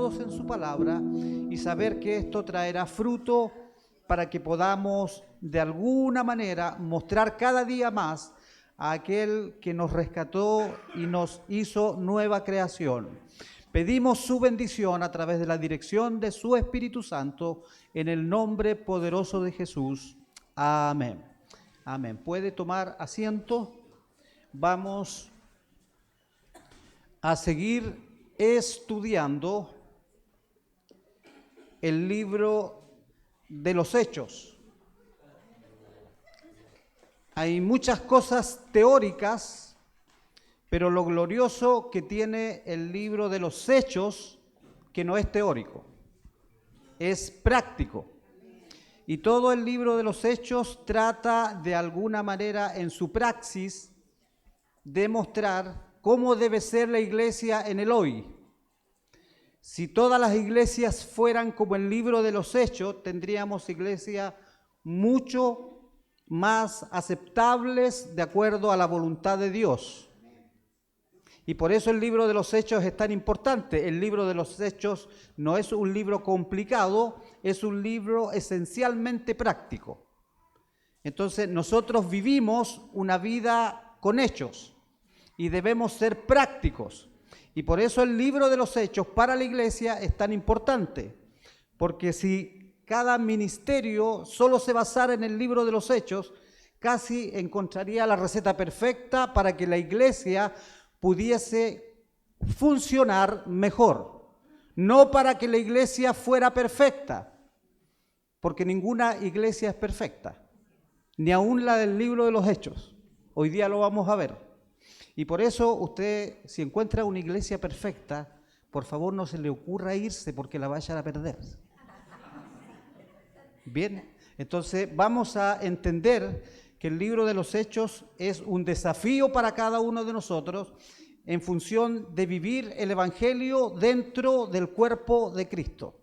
enfocados en su palabra y saber que esto traerá fruto para que podamos de alguna manera mostrar cada día más a aquel que nos rescató y nos hizo nueva creación. Pedimos su bendición a través de la dirección de su Espíritu Santo en el nombre poderoso de Jesús. Amén. Amén. ¿Puede tomar asiento? Vamos a seguir estudiando el libro de los Hechos. Hay muchas cosas teóricas, pero lo glorioso que tiene el libro de los Hechos, que no es teórico, es práctico. Y todo el libro de los Hechos trata de alguna manera en su praxis de mostrar cómo debe ser la iglesia en el hoy. Si todas las iglesias fueran como el libro de los Hechos, tendríamos iglesias mucho más aceptables de acuerdo a la voluntad de Dios. Y por eso el libro de los Hechos es tan importante. El libro de los Hechos no es un libro complicado, es un libro esencialmente práctico. Entonces nosotros vivimos una vida con hechos y debemos ser prácticos. Y por eso el libro de los Hechos para la iglesia es tan importante, porque si cada ministerio solo se basara en el libro de los Hechos, casi encontraría la receta perfecta para que la iglesia pudiese funcionar mejor. No para que la iglesia fuera perfecta, porque ninguna iglesia es perfecta, ni aun la del libro de los Hechos. Hoy día lo vamos a ver. Y por eso usted, si encuentra una iglesia perfecta, por favor no se le ocurra irse porque la vaya a perder. Bien, entonces vamos a entender que el libro de los Hechos es un desafío para cada uno de nosotros en función de vivir el Evangelio dentro del cuerpo de Cristo.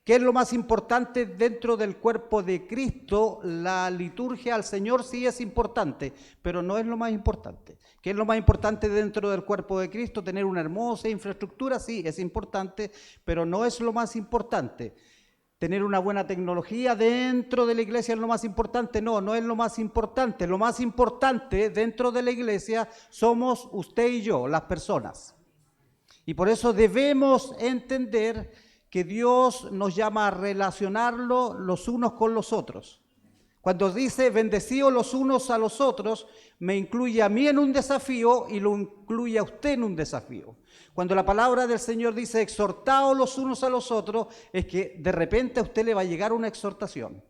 ¿Qué es lo más importante dentro del cuerpo de Cristo? La liturgia al Señor sí es importante, pero no es lo más importante. ¿Qué es lo más importante dentro del cuerpo de Cristo? Tener una hermosa infraestructura, sí, es importante, pero no es lo más importante. Tener una buena tecnología dentro de la iglesia es lo más importante. No, no es lo más importante. Lo más importante dentro de la iglesia somos usted y yo, las personas. Y por eso debemos entender que Dios nos llama a relacionarlo los unos con los otros. Cuando dice bendecidos los unos a los otros, me incluye a mí en un desafío y lo incluye a usted en un desafío. Cuando la palabra del Señor dice exhortaos los unos a los otros, es que de repente a usted le va a llegar una exhortación.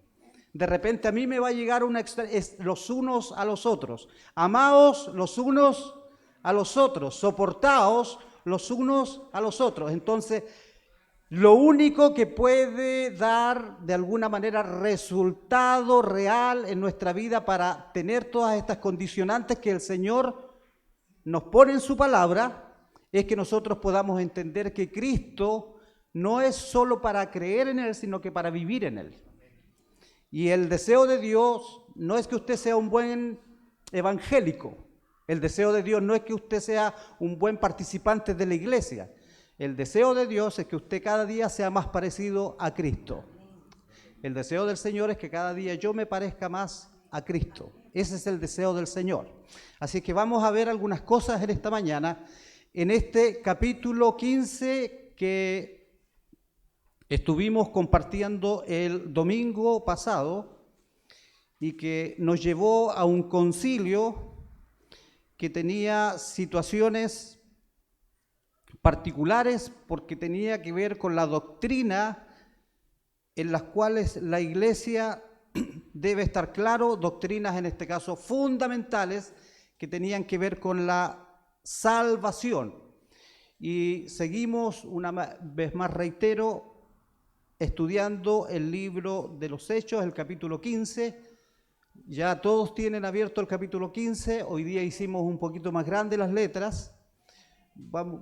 De repente a mí me va a llegar los unos a los otros. Amaos los unos a los otros, soportaos los unos a los otros. Entonces, lo único que puede dar de alguna manera resultado real en nuestra vida para tener todas estas condicionantes que el Señor nos pone en su palabra es que nosotros podamos entender que Cristo no es solo para creer en Él, sino que para vivir en Él. Y el deseo de Dios no es que usted sea un buen evangélico. El deseo de Dios no es que usted sea un buen participante de la iglesia. El deseo de Dios es que usted cada día sea más parecido a Cristo. El deseo del Señor es que cada día yo me parezca más a Cristo. Ese es el deseo del Señor. Así que vamos a ver algunas cosas en esta mañana, en este capítulo 15 que estuvimos compartiendo el domingo pasado y que nos llevó a un concilio que tenía situaciones particulares porque tenía que ver con la doctrina en las cuales la iglesia debe estar claro, doctrinas en este caso fundamentales que tenían que ver con la salvación. Y seguimos, una vez más reitero, estudiando el libro de los Hechos, el capítulo 15. Ya todos tienen abierto el capítulo 15, hoy día hicimos un poquito más grande las letras.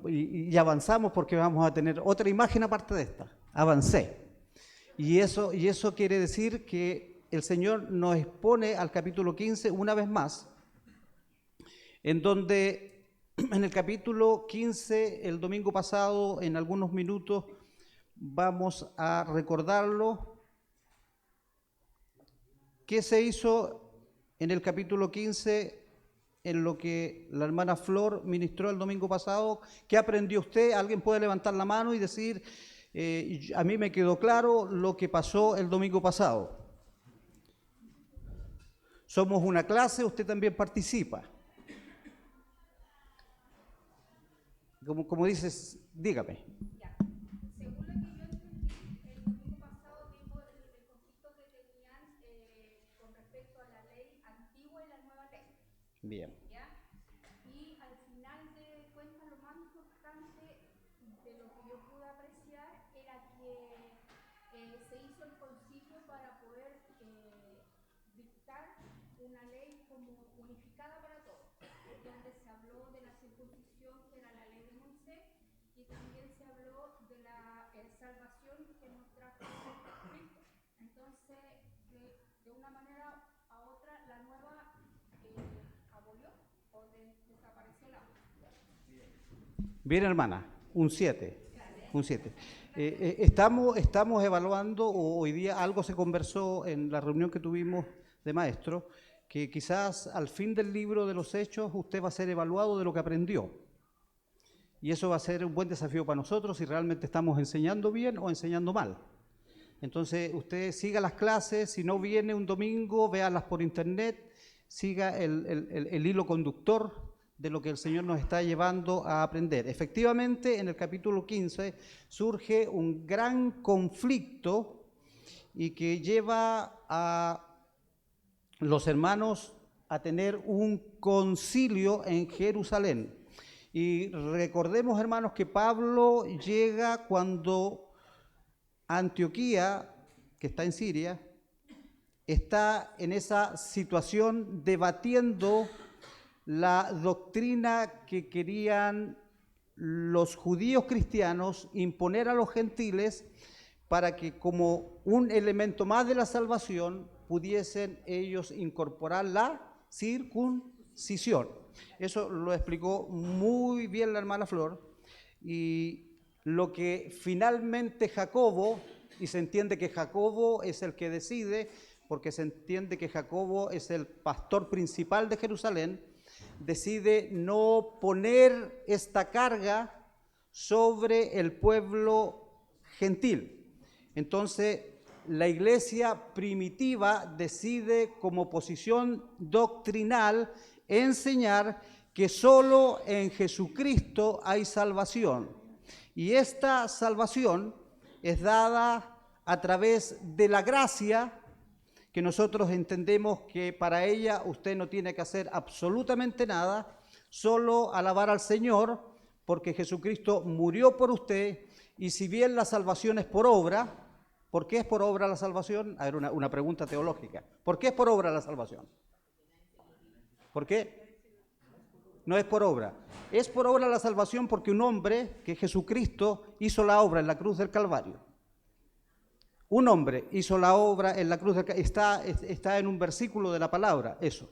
Y avanzamos porque vamos a tener otra imagen aparte de esta. Avancé. Y eso quiere decir que el Señor nos expone al capítulo 15 una vez más, en donde en el capítulo 15, el domingo pasado, en algunos minutos, vamos a recordarlo. ¿Qué se hizo en el capítulo 15, en lo que la hermana Flor ministró el domingo pasado? ¿Qué aprendió usted? ¿Alguien puede levantar la mano y decir, a mí me quedó claro lo que pasó el domingo pasado? Somos una clase, usted también participa. Como dices, dígame. Ya. Según lo que yo entendí, el domingo pasado vimos el conflicto que tenían con respecto a la ley antigua y la nueva ley. Bien. ¿Ya? Y al final de cuentas, lo más importante de lo que yo pude apreciar era que se hizo el concilio para poder dictar una ley como unificada para todos, donde se habló de la circuncisión, que era la ley de Moisés, y también se habló de la salvación que nos trajo Cristo. Entonces, de una manera a otra, la nueva abolió o desapareció la otra. Bien, hermana, un 7. Un 7. Estamos evaluando, o hoy día algo se conversó en la reunión que tuvimos de maestros, que quizás al fin del libro de los Hechos usted va a ser evaluado de lo que aprendió. Y eso va a ser un buen desafío para nosotros si realmente estamos enseñando bien o enseñando mal. Entonces, usted siga las clases, si no viene un domingo, véalas por internet, siga el hilo conductor de lo que el Señor nos está llevando a aprender. Efectivamente, en el capítulo 15 surge un gran conflicto y que lleva a los hermanos a tener un concilio en Jerusalén. Y recordemos, hermanos, que Pablo llega cuando Antioquía, que está en Siria, está en esa situación debatiendo la doctrina que querían los judíos cristianos imponer a los gentiles para que como un elemento más de la salvación pudiesen ellos incorporar la circuncisión. Eso lo explicó muy bien la hermana Flor, y lo que finalmente Jacobo, y se entiende que Jacobo es el que decide, porque se entiende que Jacobo es el pastor principal de Jerusalén, decide no poner esta carga sobre el pueblo gentil. Entonces, la iglesia primitiva decide como posición doctrinal enseñar que solo en Jesucristo hay salvación. Y esta salvación es dada a través de la gracia, que nosotros entendemos que para ella usted no tiene que hacer absolutamente nada, solo alabar al Señor, porque Jesucristo murió por usted, y si bien la salvación es por obra, ¿por qué es por obra la salvación? A ver, una pregunta teológica. ¿Por qué es por obra la salvación? ¿Por qué? No es por obra. Es por obra la salvación porque un hombre, que Jesucristo, hizo la obra en la cruz del Calvario. Un hombre hizo la obra en la cruz del Calvario. Está en un versículo de la palabra, eso.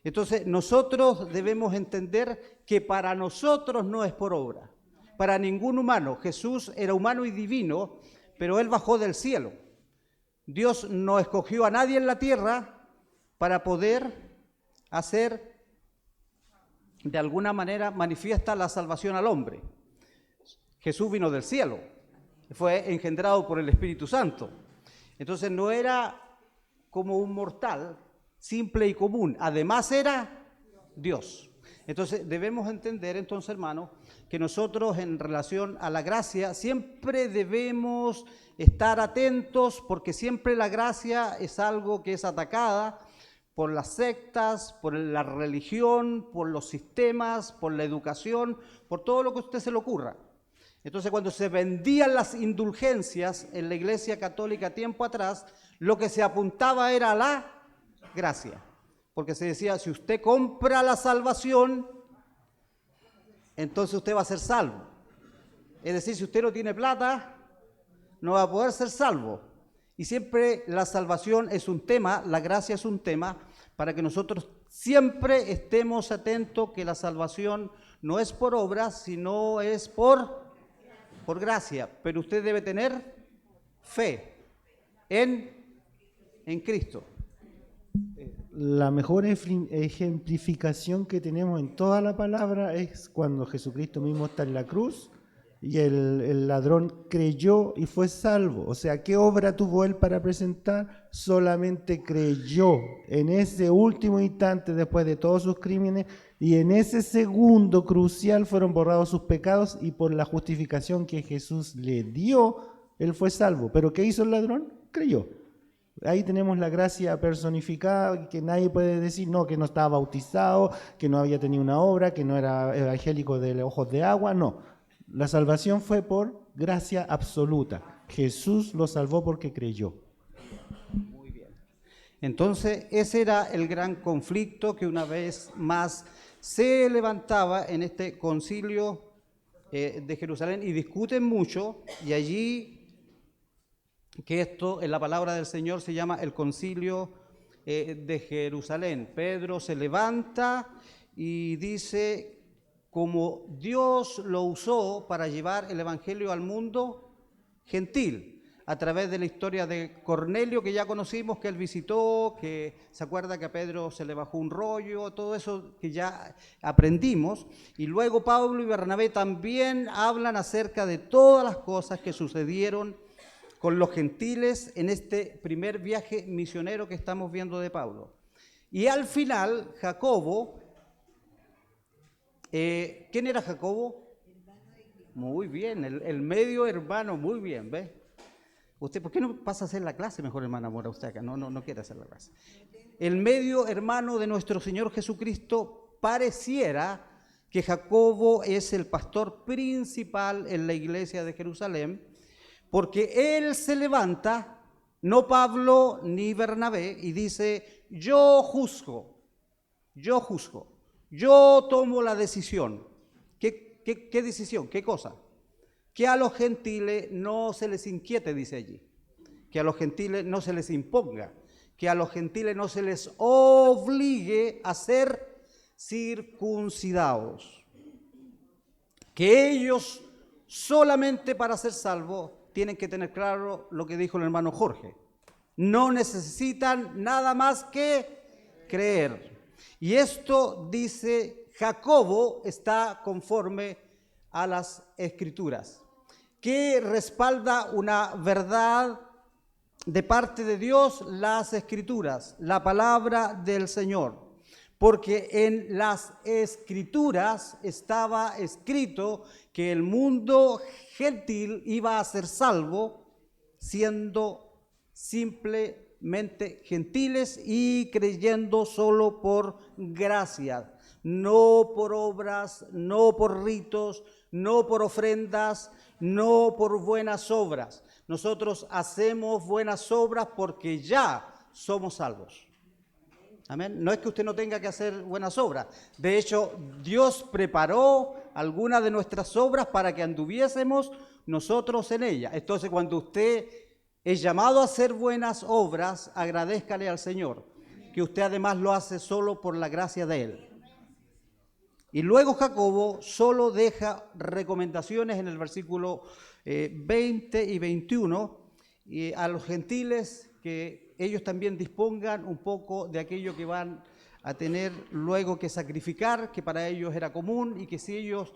Entonces, nosotros debemos entender que para nosotros no es por obra. Para ningún humano. Jesús era humano y divino, pero Él bajó del cielo. Dios no escogió a nadie en la tierra para poder hacer, de alguna manera, manifiesta la salvación al hombre. Jesús vino del cielo, fue engendrado por el Espíritu Santo. Entonces no era como un mortal, simple y común. Además era Dios. Entonces debemos entender, entonces, hermanos, que nosotros en relación a la gracia siempre debemos estar atentos, porque siempre la gracia es algo que es atacada por las sectas, por la religión, por los sistemas, por la educación, por todo lo que a usted se le ocurra. Entonces, cuando se vendían las indulgencias en la Iglesia Católica tiempo atrás, lo que se apuntaba era a la gracia. Porque se decía, si usted compra la salvación, entonces usted va a ser salvo. Es decir, si usted no tiene plata, no va a poder ser salvo. Y siempre la salvación es un tema, la gracia es un tema, para que nosotros siempre estemos atentos que la salvación no es por obras, sino es por por gracia, pero usted debe tener fe en Cristo. La mejor ejemplificación que tenemos en toda la palabra es cuando Jesucristo mismo está en la cruz y el ladrón creyó y fue salvo. O sea, ¿qué obra tuvo él para presentar? Solamente creyó en ese último instante después de todos sus crímenes, y en ese segundo crucial fueron borrados sus pecados, y por la justificación que Jesús le dio, él fue salvo. ¿Pero qué hizo el ladrón? Creyó. Ahí tenemos la gracia personificada, que nadie puede decir no, que no estaba bautizado, que no había tenido una obra, que no era evangélico de ojos de agua. No, la salvación fue por gracia absoluta. Jesús lo salvó porque creyó. Muy bien. Entonces, ese era el gran conflicto que una vez más se levantaba en este concilio de Jerusalén, y discuten mucho, y allí, que esto en la palabra del Señor se llama el concilio de Jerusalén. Pedro se levanta y dice, como Dios lo usó para llevar el evangelio al mundo gentil, a través de la historia de Cornelio, que ya conocimos, que él visitó, que se acuerda que a Pedro se le bajó un rollo, todo eso que ya aprendimos. Y luego Pablo y Bernabé también hablan acerca de todas las cosas que sucedieron con los gentiles en este primer viaje misionero que estamos viendo de Pablo. Y al final, Jacobo, ¿quién era Jacobo? Muy bien, el medio hermano, muy bien, ¿ves? Usted, ¿por qué no pasa a hacer la clase mejor, hermana Mora? Usted acá no quiere hacer la clase. El medio hermano de nuestro Señor Jesucristo. Pareciera que Jacobo es el pastor principal en la iglesia de Jerusalén, porque él se levanta, no Pablo ni Bernabé, y dice, yo juzgo, yo tomo la decisión. ¿Qué decisión? ¿Qué cosa? Que a los gentiles no se les inquiete, dice allí, que a los gentiles no se les imponga, que a los gentiles no se les obligue a ser circuncidados, que ellos solamente para ser salvos tienen que tener claro lo que dijo el hermano Jorge, no necesitan nada más que creer. Y esto, dice Jacobo, está conforme a las Escrituras, que respalda una verdad de parte de Dios, las Escrituras, la palabra del Señor, porque en las Escrituras estaba escrito que el mundo gentil iba a ser salvo siendo simplemente gentiles y creyendo solo por gracia, no por obras, no por ritos, no por ofrendas, no por buenas obras. Nosotros hacemos buenas obras porque ya somos salvos. Amén. No es que usted no tenga que hacer buenas obras. De hecho, Dios preparó algunas de nuestras obras para que anduviésemos nosotros en ellas. Entonces, cuando usted es llamado a hacer buenas obras, agradézcale al Señor, que usted además lo hace solo por la gracia de Él. Y luego Jacobo solo deja recomendaciones en el versículo 20 y 21 a los gentiles, que ellos también dispongan un poco de aquello que van a tener luego que sacrificar, que para ellos era común, y que si ellos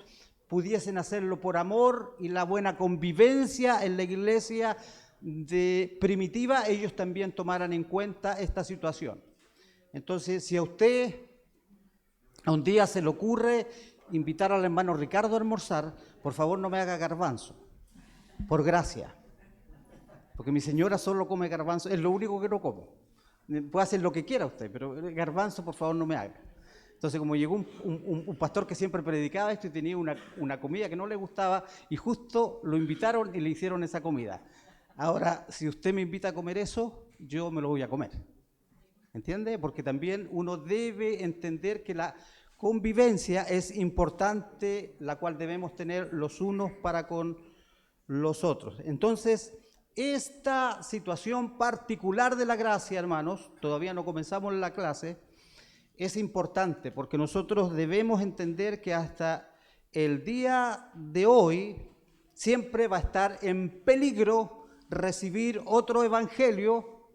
pudiesen hacerlo por amor y la buena convivencia en la iglesia primitiva, ellos también tomaran en cuenta esta situación. Entonces, si a usted a un día se le ocurre invitar al hermano Ricardo a almorzar, por favor no me haga garbanzo, por gracia, porque mi señora solo come garbanzo, es lo único que no como. Puede hacer lo que quiera usted, pero garbanzo por favor no me haga. Entonces, como llegó un pastor que siempre predicaba esto y tenía una comida que no le gustaba, y justo lo invitaron y le hicieron esa comida. Ahora, si usted me invita a comer eso, yo me lo voy a comer. ¿Entiende? Porque también uno debe entender que la convivencia es importante, la cual debemos tener los unos para con los otros. Entonces, esta situación particular de la gracia, hermanos, todavía no comenzamos la clase, es importante porque nosotros debemos entender que hasta el día de hoy siempre va a estar en peligro recibir otro evangelio,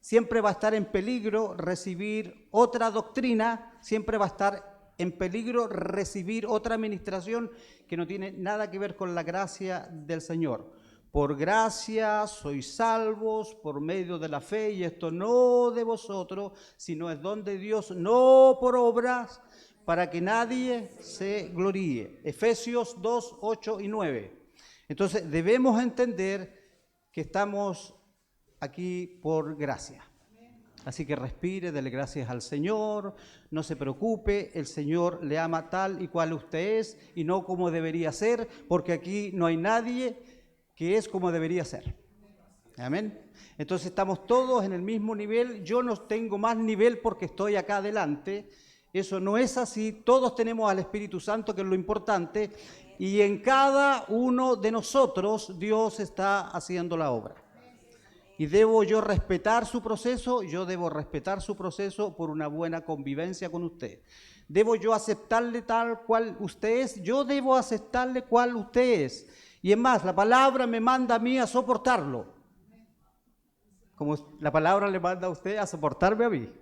siempre va a estar en peligro recibir otra doctrina, siempre va a estar en peligro recibir otra administración que no tiene nada que ver con la gracia del Señor. Por gracia sois salvos por medio de la fe, y esto no de vosotros, sino es don de Dios, no por obras, para que nadie se gloríe. Efesios 2, 8 y 9. Entonces debemos entender que estamos aquí por gracia. Así que respire, dele gracias al Señor, no se preocupe, el Señor le ama tal y cual usted es y no como debería ser, porque aquí no hay nadie que es como debería ser. Amén. Entonces estamos todos en el mismo nivel. Yo no tengo más nivel porque estoy acá adelante. Eso no es así. Todos tenemos al Espíritu Santo, que es lo importante, y en cada uno de nosotros Dios está haciendo la obra. Y debo yo respetar su proceso, yo debo respetar su proceso por una buena convivencia con usted. Debo yo aceptarle tal cual usted es, yo debo aceptarle cual usted es. Y es más, la palabra me manda a mí a soportarlo, como la palabra le manda a usted a soportarme a mí.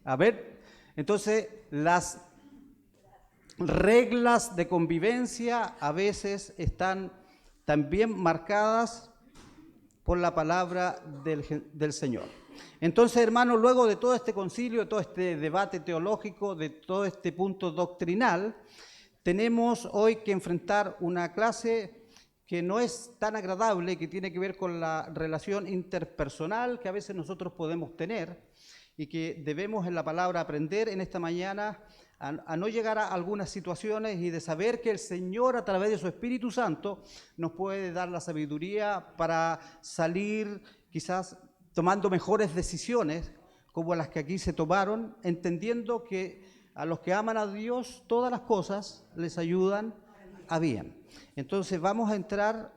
A ver, entonces las reglas de convivencia a veces están también marcadas por la palabra del Señor. Entonces, hermanos, luego de todo este concilio, de todo este debate teológico, de todo este punto doctrinal, tenemos hoy que enfrentar una clase que no es tan agradable, que tiene que ver con la relación interpersonal que a veces nosotros podemos tener y que debemos en la palabra aprender en esta mañana a no llegar a algunas situaciones y de saber que el Señor a través de su Espíritu Santo nos puede dar la sabiduría para salir quizás tomando mejores decisiones como las que aquí se tomaron, entendiendo que a los que aman a Dios todas las cosas les ayudan a bien. Entonces vamos a entrar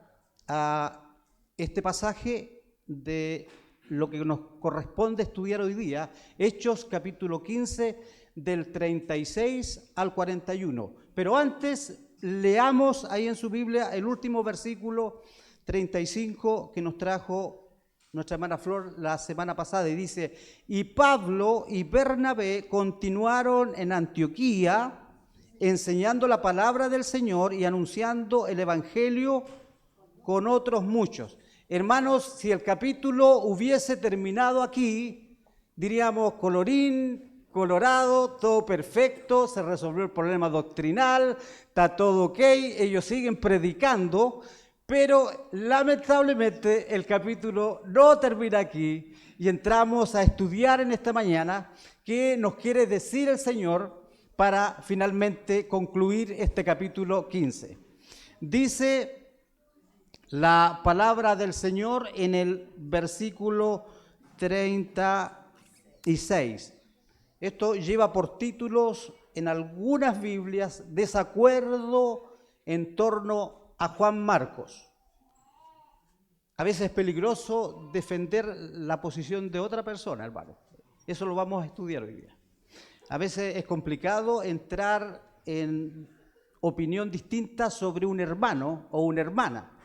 a este pasaje de lo que nos corresponde estudiar hoy día, Hechos capítulo 15, del 36 al 41. Pero antes leamos ahí en su Biblia el último versículo 35 que nos trajo nuestra hermana Flor la semana pasada, y dice: y Pablo y Bernabé continuaron en Antioquía enseñando la palabra del Señor y anunciando el evangelio con otros muchos. Hermanos, si el capítulo hubiese terminado aquí, diríamos colorín colorado, todo perfecto, se resolvió el problema doctrinal, está todo ok, ellos siguen predicando, pero lamentablemente el capítulo no termina aquí y entramos a estudiar en esta mañana qué nos quiere decir el Señor para finalmente concluir este capítulo 15. Dice la palabra del Señor en el versículo 36. Esto lleva por títulos en algunas Biblias desacuerdo en torno a Juan Marcos. A veces es peligroso defender la posición de otra persona, hermano. Eso lo vamos a estudiar hoy día. A veces es complicado entrar en opinión distinta sobre un hermano o una hermana.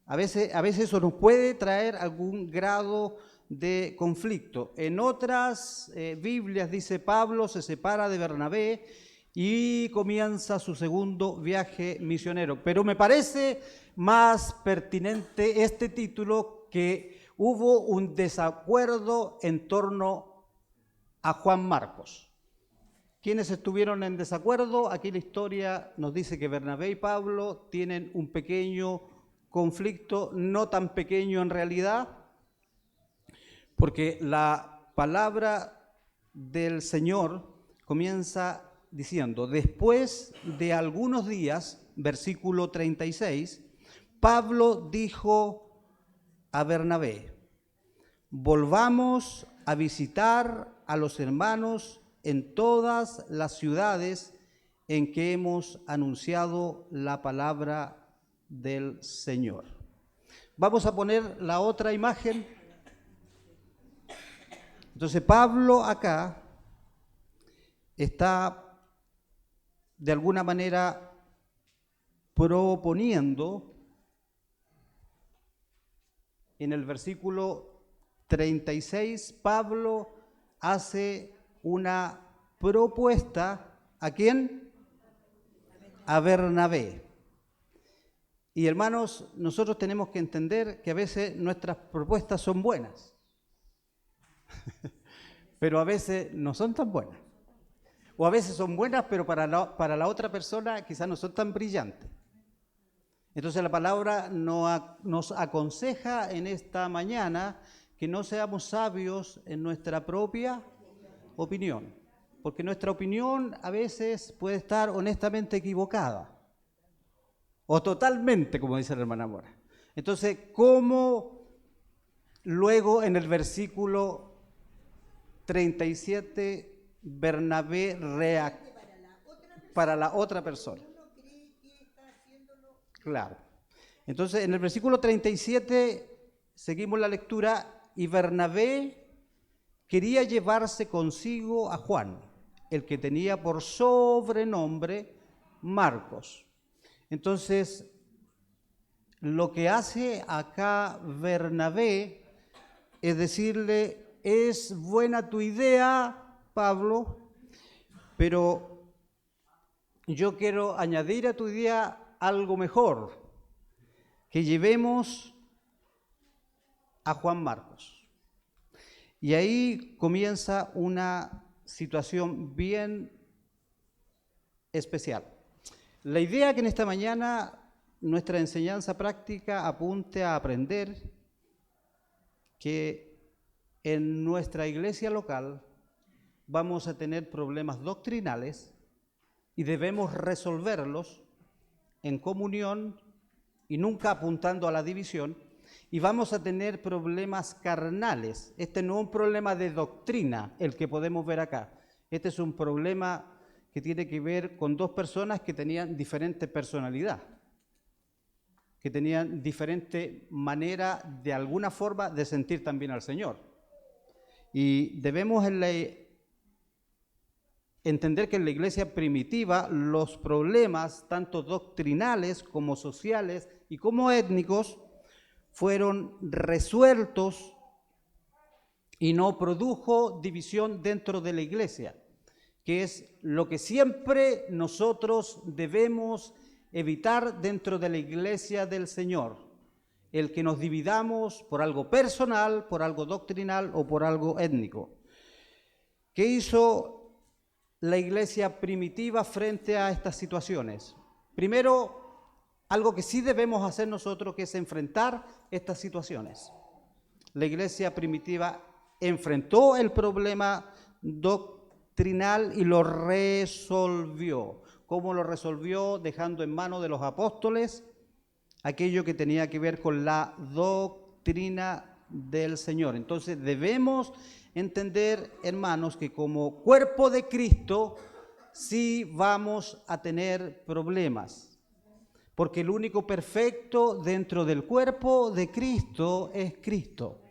A veces eso nos puede traer algún grado de conflicto. En otras Biblias dice: Pablo se separa de Bernabé y comienza su segundo viaje misionero. Pero me parece más pertinente este título, que hubo un desacuerdo en torno a Juan Marcos. ¿Quiénes estuvieron en desacuerdo? Aquí la historia nos dice que Bernabé y Pablo tienen un pequeño conflicto, no tan pequeño en realidad, porque la palabra del Señor comienza diciendo: después de algunos días, versículo 36, Pablo dijo a Bernabé: volvamos a visitar a los hermanos en todas las ciudades en que hemos anunciado la palabra del Señor. Vamos a poner la otra imagen. Entonces Pablo acá está de alguna manera proponiendo en el versículo 36, Pablo hace una propuesta. ¿A quién? A Bernabé. Y hermanos, nosotros tenemos que entender que a veces nuestras propuestas son buenas, pero a veces no son tan buenas. O a veces son buenas, pero para la otra persona quizás no son tan brillantes. Entonces la palabra nos aconseja en esta mañana que no seamos sabios en nuestra propia opinión, porque nuestra opinión a veces puede estar honestamente equivocada, o totalmente, como dice la hermana Mora. Entonces, ¿cómo luego en el versículo 37 Bernabé para la otra persona? Claro. Entonces, en el versículo 37 seguimos la lectura, y Bernabé quería llevarse consigo a Juan, el que tenía por sobrenombre Marcos. Entonces, lo que hace acá Bernabé es decirle: es buena tu idea, Pablo, pero yo quiero añadir a tu idea algo mejor, que llevemos a Juan Marcos. Y ahí comienza una situación bien especial. La idea que en esta mañana nuestra enseñanza práctica apunte a aprender que en nuestra iglesia local vamos a tener problemas doctrinales y debemos resolverlos en comunión y nunca apuntando a la división, y vamos a tener problemas carnales. Este no es un problema de doctrina el que podemos ver acá, este es un problema que tiene que ver con dos personas que tenían diferente personalidad, que tenían diferente manera de alguna forma de sentir también al Señor. Y debemos entender que en la iglesia primitiva los problemas, tanto doctrinales como sociales y como étnicos, fueron resueltos y no produjo división dentro de la iglesia, que es lo que siempre nosotros debemos evitar dentro de la iglesia del Señor, el que nos dividamos por algo personal, por algo doctrinal o por algo étnico. ¿Qué hizo la iglesia primitiva frente a estas situaciones? Primero, algo que sí debemos hacer nosotros, que es enfrentar estas situaciones. La iglesia primitiva enfrentó el problema doctrinal y lo resolvió. ¿Cómo lo resolvió? Dejando en manos de los apóstoles aquello que tenía que ver con la doctrina del Señor. Entonces debemos entender, hermanos, que como cuerpo de Cristo sí vamos a tener problemas, porque el único perfecto dentro del cuerpo de Cristo es Cristo,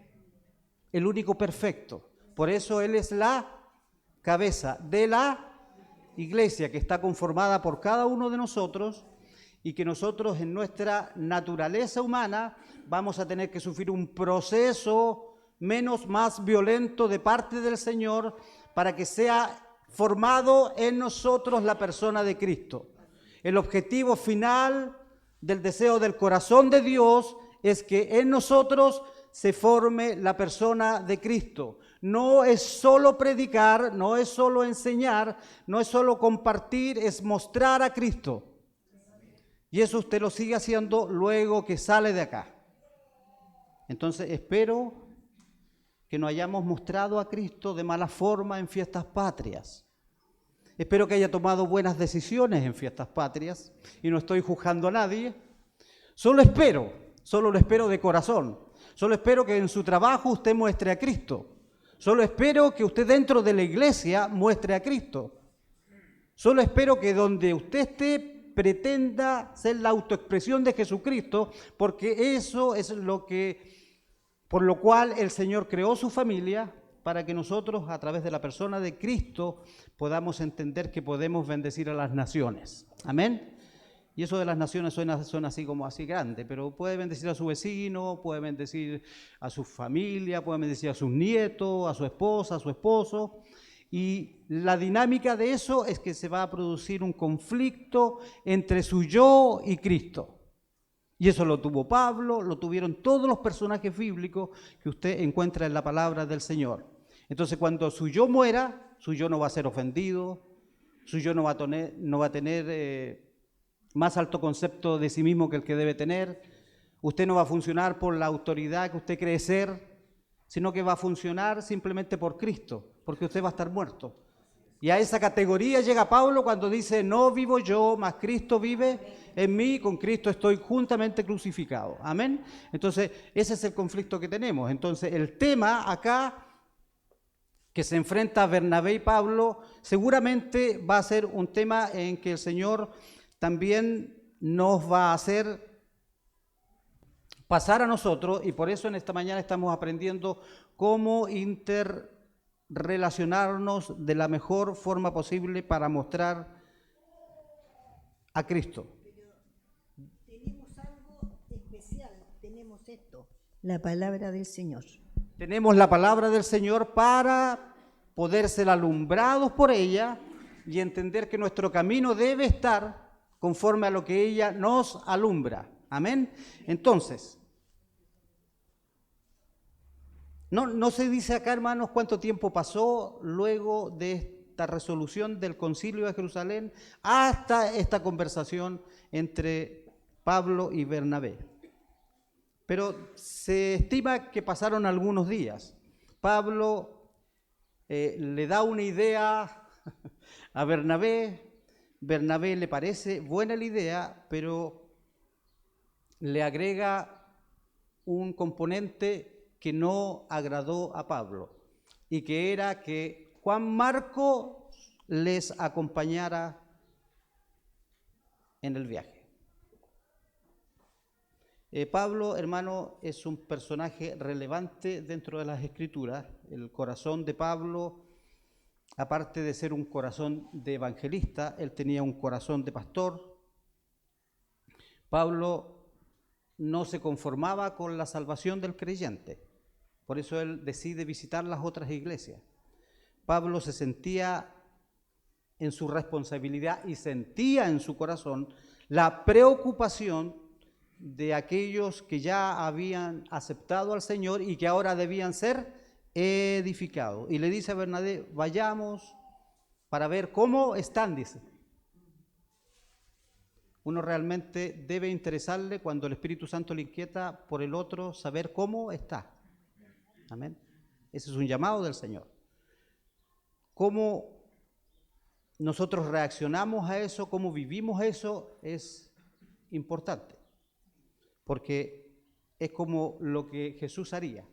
el único perfecto. Por eso Él es la cabeza de la iglesia, que está conformada por cada uno de nosotros, y que nosotros en nuestra naturaleza humana vamos a tener que sufrir un proceso más violento de parte del Señor para que sea formado en nosotros la persona de Cristo. El objetivo final del deseo del corazón de Dios es que en nosotros se forme la persona de Cristo. No es solo predicar, no es solo enseñar, no es solo compartir, es mostrar a Cristo. Y eso usted lo sigue haciendo luego que sale de acá. Entonces espero que no hayamos mostrado a Cristo de mala forma en fiestas patrias. Espero que haya tomado buenas decisiones en fiestas patrias, y no estoy juzgando a nadie. Solo lo espero de corazón. Solo espero que en su trabajo usted muestre a Cristo. Solo espero que usted dentro de la iglesia muestre a Cristo. Solo espero que donde usted esté pretenda ser la autoexpresión de Jesucristo, porque eso es por lo cual el Señor creó su familia, para que nosotros a través de la persona de Cristo podamos entender que podemos bendecir a las naciones. Amén. Y eso de las naciones suena así como así grande, pero puede bendecir a su vecino, puede bendecir a su familia, puede bendecir a sus nietos, a su esposa, a su esposo. Y la dinámica de eso es que se va a producir un conflicto entre su yo y Cristo. Y eso lo tuvo Pablo, lo tuvieron todos los personajes bíblicos que usted encuentra en la palabra del Señor. Entonces, cuando su yo muera, su yo no va a ser ofendido, su yo no va a tener más alto concepto de sí mismo que el que debe tener. Usted no va a funcionar por la autoridad que usted cree ser, sino que va a funcionar simplemente por Cristo, porque usted va a estar muerto. Y a esa categoría llega Pablo cuando dice, no vivo yo, mas Cristo vive en mí, con Cristo estoy juntamente crucificado. Amén. Entonces, ese es el conflicto que tenemos. Entonces, el tema acá que se enfrenta a Bernabé y Pablo, seguramente va a ser un tema en que el Señor también nos va a hacer pasar a nosotros, y por eso en esta mañana estamos aprendiendo cómo interrelacionarnos de la mejor forma posible para mostrar a Cristo. Pero tenemos algo especial, tenemos esto, la palabra del Señor. Tenemos la palabra del Señor para poder ser alumbrados por ella y entender que nuestro camino debe estar conforme a lo que ella nos alumbra. Amén. Entonces, no se dice acá, hermanos, cuánto tiempo pasó luego de esta resolución del Concilio de Jerusalén hasta esta conversación entre Pablo y Bernabé. Pero se estima que pasaron algunos días. Pablo le da una idea a Bernabé. Bernabé le parece buena la idea, pero le agrega un componente que no agradó a Pablo, y que era que Juan Marco les acompañara en el viaje. Pablo, hermano, es un personaje relevante dentro de las Escrituras. El corazón de Pablo, aparte de ser un corazón de evangelista, él tenía un corazón de pastor. Pablo no se conformaba con la salvación del creyente, por eso él decide visitar las otras iglesias. Pablo se sentía en su responsabilidad y sentía en su corazón la preocupación de aquellos que ya habían aceptado al Señor y que ahora debían ser edificados. Y le dice a Bernabé, vayamos para ver cómo están, dice. Uno realmente debe interesarle, cuando el Espíritu Santo le inquieta por el otro, saber cómo está. Amén. Ese es un llamado del Señor. Cómo nosotros reaccionamos a eso, cómo vivimos eso, es importante, porque es como lo que Jesús haría.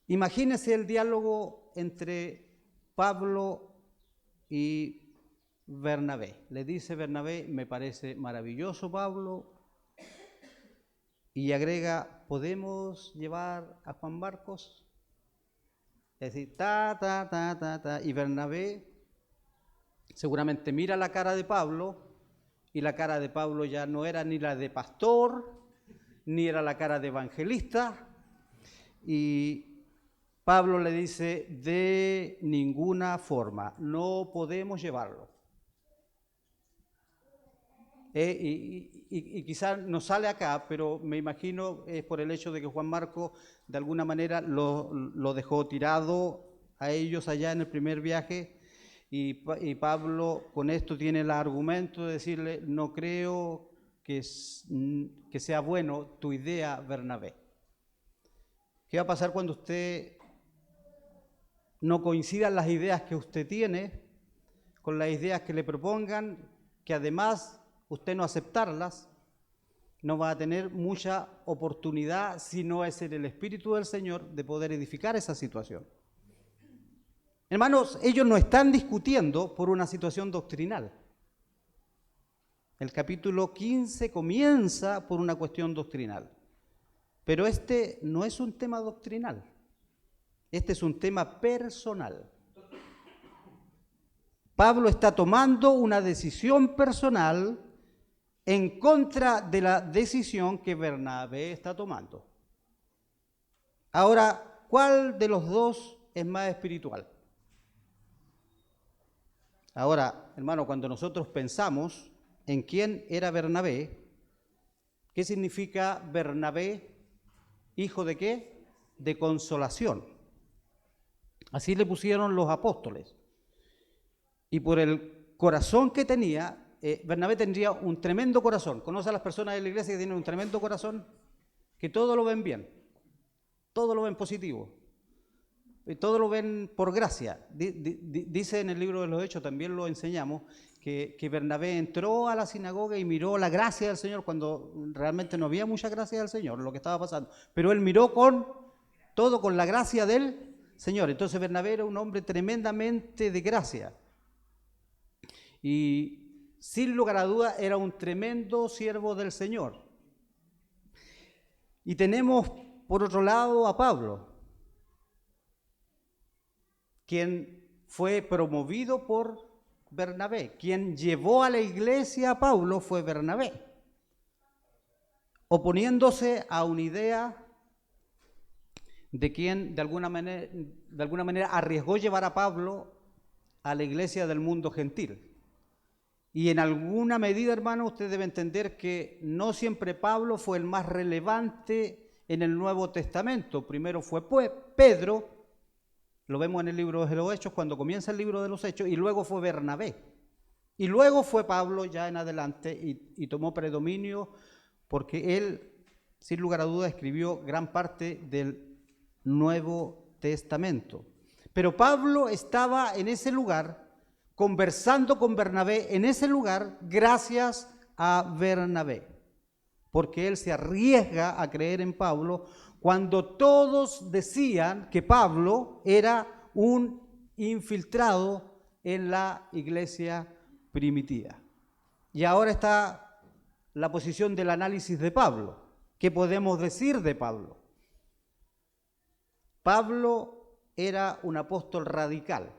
Imagínense el diálogo entre Pablo y Bernabé. Le dice Bernabé, me parece maravilloso, Pablo, y agrega, ¿podemos llevar a Juan Marcos? Es decir, y Bernabé seguramente mira la cara de Pablo, y la cara de Pablo ya no era ni la de pastor, ni era la cara de evangelista, y Pablo le dice, de ninguna forma, no podemos llevarlo. Y quizás no sale acá, pero me imagino es por el hecho de que Juan Marco de alguna manera lo dejó tirado a ellos allá en el primer viaje, y Pablo con esto tiene el argumento de decirle, no creo que sea bueno tu idea, Bernabé. ¿Qué va a pasar cuando usted no coincidan las ideas que usted tiene con las ideas que le propongan, que además usted no aceptarlas? No va a tener mucha oportunidad, si no es en el Espíritu del Señor, de poder edificar esa situación. Hermanos, ellos no están discutiendo por una situación doctrinal. El capítulo 15 comienza por una cuestión doctrinal, pero este no es un tema doctrinal, este es un tema personal. Pablo está tomando una decisión personal en contra de la decisión que Bernabé está tomando. Ahora, ¿cuál de los dos es más espiritual? Ahora, hermano, cuando nosotros pensamos en quién era Bernabé, ¿qué significa Bernabé? ¿Hijo de qué? De consolación. Así le pusieron los apóstoles. Y por el corazón que tenía, Bernabé tendría un tremendo corazón. ¿Conoce a las personas de la iglesia que tienen un tremendo corazón? Que todo lo ven bien, todo lo ven positivo, y todo lo ven por gracia. Dice en el libro de los Hechos, también lo enseñamos, que Bernabé entró a la sinagoga y miró la gracia del Señor cuando realmente no había mucha gracia del Señor, lo que estaba pasando. Pero él miró con la gracia del Señor. Entonces Bernabé era un hombre tremendamente de gracia. Y sin lugar a duda era un tremendo siervo del Señor. Y tenemos por otro lado a Pablo, quien fue promovido por Bernabé. Quien llevó a la iglesia a Pablo fue Bernabé, oponiéndose a una idea de quien de alguna manera arriesgó llevar a Pablo a la iglesia del mundo gentil. Y en alguna medida, hermano, usted debe entender que no siempre Pablo fue el más relevante en el Nuevo Testamento. Primero fue Pedro, lo vemos en el libro de los Hechos, cuando comienza el libro de los Hechos, y luego fue Bernabé. Y luego fue Pablo ya en adelante y tomó predominio porque él, sin lugar a dudas, escribió gran parte del Nuevo Testamento. Pero Pablo estaba en ese lugar, conversando con Bernabé en ese lugar, gracias a Bernabé, porque él se arriesga a creer en Pablo cuando todos decían que Pablo era un infiltrado en la iglesia primitiva. Y ahora está la posición del análisis de Pablo. ¿Qué podemos decir de Pablo? Pablo era un apóstol radical.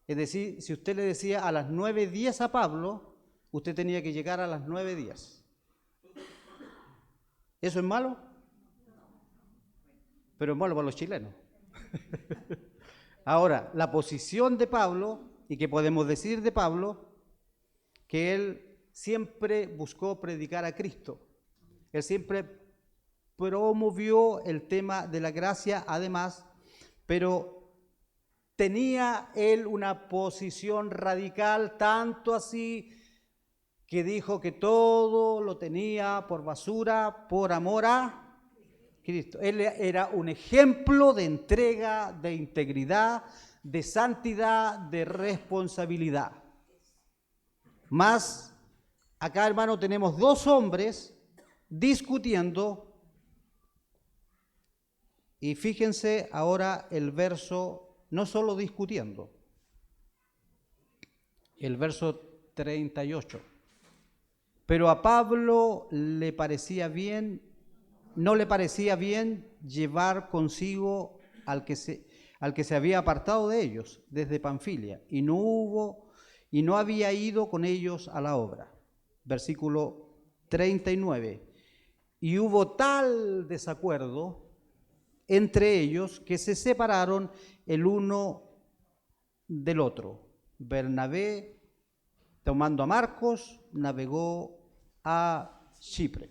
Es decir, si usted le decía a las 9:10 a Pablo, usted tenía que llegar a las 9:10. ¿Eso es malo? Pero es malo para los chilenos. Ahora, la posición de Pablo, y qué podemos decir de Pablo, que él siempre buscó predicar a Cristo. Él siempre promovió el tema de la gracia, además, pero tenía él una posición radical, tanto así que dijo que todo lo tenía por basura, por amor a Cristo. Él era un ejemplo de entrega, de integridad, de santidad, de responsabilidad. Más, acá, hermano, tenemos dos hombres discutiendo, y fíjense ahora el verso, no solo discutiendo, el verso 38. Pero a Pablo no le parecía bien llevar consigo al que se había apartado de ellos desde Panfilia, y no había ido con ellos a la obra. Versículo 39. Y hubo tal desacuerdo entre ellos que se separaron el uno del otro. Bernabé, tomando a Marcos, navegó a Chipre.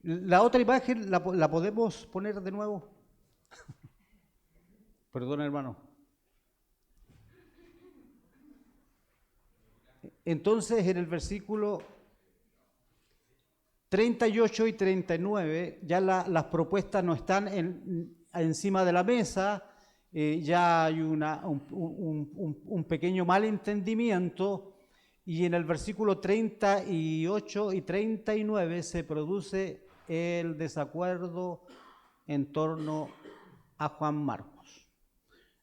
La otra imagen la podemos poner de nuevo. Perdón, hermano. Entonces, en el versículo 38 y 39, ya las propuestas no están encima de la mesa, ya hay un pequeño malentendimiento, y en el versículo 38 y 39 se produce el desacuerdo en torno a Juan Marcos.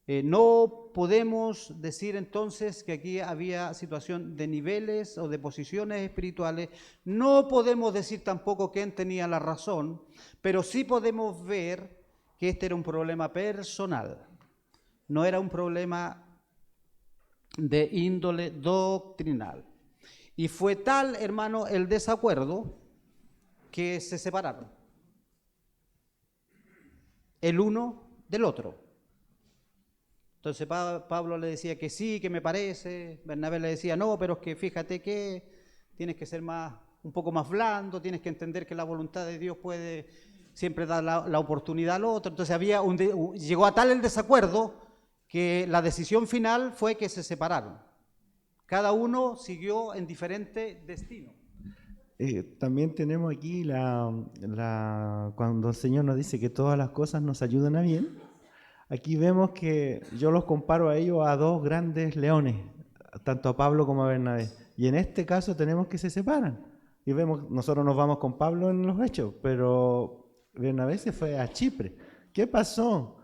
No podemos decir entonces que aquí había situación de niveles o de posiciones espirituales, no podemos decir tampoco quién tenía la razón, pero sí podemos ver que este era un problema personal, no era un problema de índole doctrinal. Y fue tal, hermano, el desacuerdo que se separaron el uno del otro. Entonces Pablo le decía que sí, que me parece, Bernabé le decía no, pero es que fíjate que tienes que ser un poco más blando, tienes que entender que la voluntad de Dios puede siempre dar la oportunidad al otro. Entonces llegó a tal el desacuerdo que la decisión final fue que se separaron. Cada uno siguió en diferente destino. También tenemos aquí cuando el Señor nos dice que todas las cosas nos ayudan a bien. Aquí vemos que yo los comparo a ellos a dos grandes leones, tanto a Pablo como a Bernabé. Y en este caso tenemos que se separan. Y vemos, nosotros nos vamos con Pablo en los hechos, pero Bernabé se fue a Chipre. ¿Qué pasó?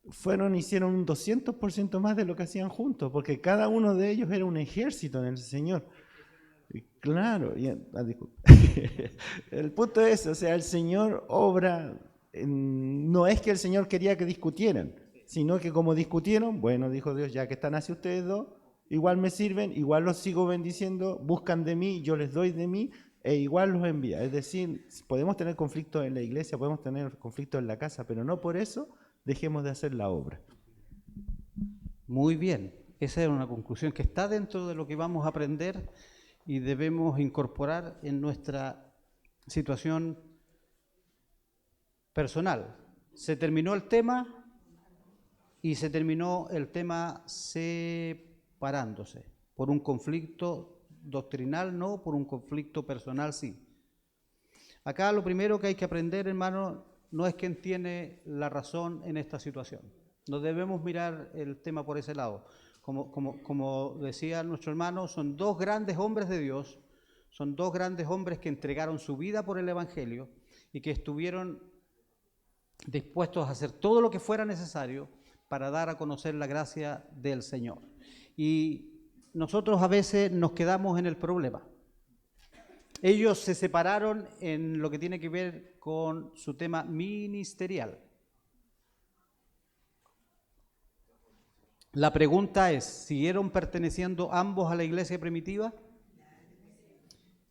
Hicieron un 200% más de lo que hacían juntos, porque cada uno de ellos era un ejército en el Señor. Claro, el punto es, o sea, el Señor obra, no es que el Señor quería que discutieran, sino que como discutieron, bueno, dijo Dios, ya que están así ustedes dos, igual me sirven, igual los sigo bendiciendo, buscan de mí, yo les doy de mí, e igual los envía. Es decir, podemos tener conflictos en la iglesia, podemos tener conflictos en la casa, pero no por eso dejemos de hacer la obra. Muy bien, esa es una conclusión que está dentro de lo que vamos a aprender y debemos incorporar en nuestra situación personal. Se terminó el tema y se terminó el tema separándose por un conflicto doctrinal, no, por un conflicto personal, sí. Acá lo primero que hay que aprender, hermano, no es quién tiene la razón en esta situación. No debemos mirar el tema por ese lado. Como decía nuestro hermano, son dos grandes hombres de Dios, son dos grandes hombres que entregaron su vida por el Evangelio y que estuvieron dispuestos a hacer todo lo que fuera necesario para dar a conocer la gracia del Señor. Y nosotros a veces nos quedamos en el problema. Ellos se separaron en lo que tiene que ver con su tema ministerial. La pregunta es, ¿siguieron perteneciendo ambos a la iglesia primitiva?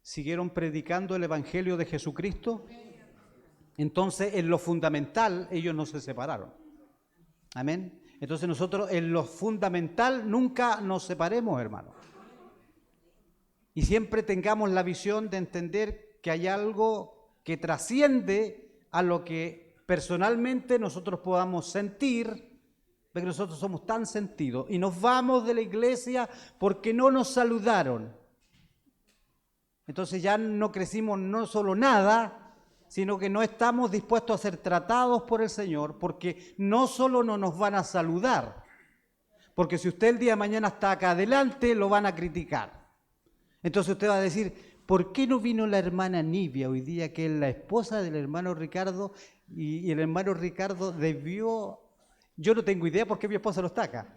¿Siguieron predicando el Evangelio de Jesucristo? Entonces, en lo fundamental, ellos no se separaron. Amén. Entonces nosotros en lo fundamental nunca nos separemos, hermanos. Y siempre tengamos la visión de entender que hay algo que trasciende a lo que personalmente nosotros podamos sentir, porque nosotros somos tan sentidos y nos vamos de la iglesia porque no nos saludaron. Entonces ya no crecimos no solo nada, sino que no estamos dispuestos a ser tratados por el Señor, porque no solo no nos van a saludar, porque si usted el día de mañana está acá adelante, lo van a criticar. Entonces usted va a decir, ¿por qué no vino la hermana Nivia hoy día, que es la esposa del hermano Ricardo, y el hermano Ricardo debió... Yo no tengo idea por qué mi esposa no está acá.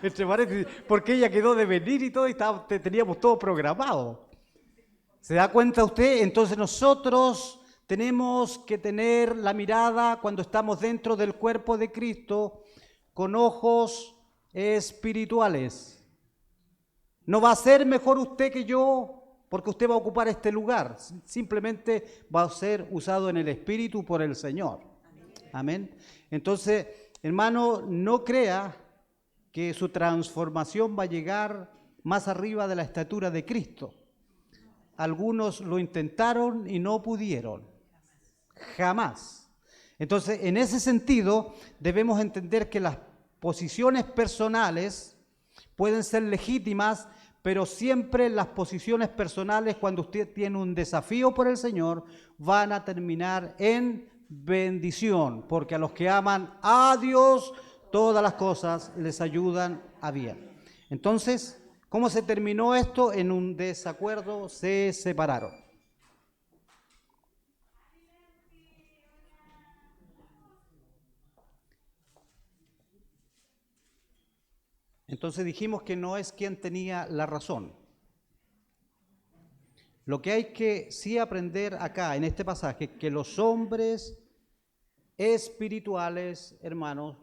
Entre paréntesis, porque ella quedó de venir y todo, y teníamos todo programado. ¿Se da cuenta usted? Entonces nosotros tenemos que tener la mirada cuando estamos dentro del cuerpo de Cristo con ojos espirituales. No va a ser mejor usted que yo porque usted va a ocupar este lugar. Simplemente va a ser usado en el Espíritu por el Señor. Amén. Entonces, hermano, no crea que su transformación va a llegar más arriba de la estatura de Cristo. Algunos lo intentaron y no pudieron. Jamás. Entonces, en ese sentido, debemos entender que las posiciones personales pueden ser legítimas, pero siempre las posiciones personales, cuando usted tiene un desafío por el Señor, van a terminar en bendición, porque a los que aman a Dios, todas las cosas les ayudan a bien. Entonces, ¿cómo se terminó esto? En un desacuerdo, se separaron. Entonces dijimos que no es quien tenía la razón. Lo que hay que sí aprender acá, en este pasaje, que los hombres espirituales, hermanos,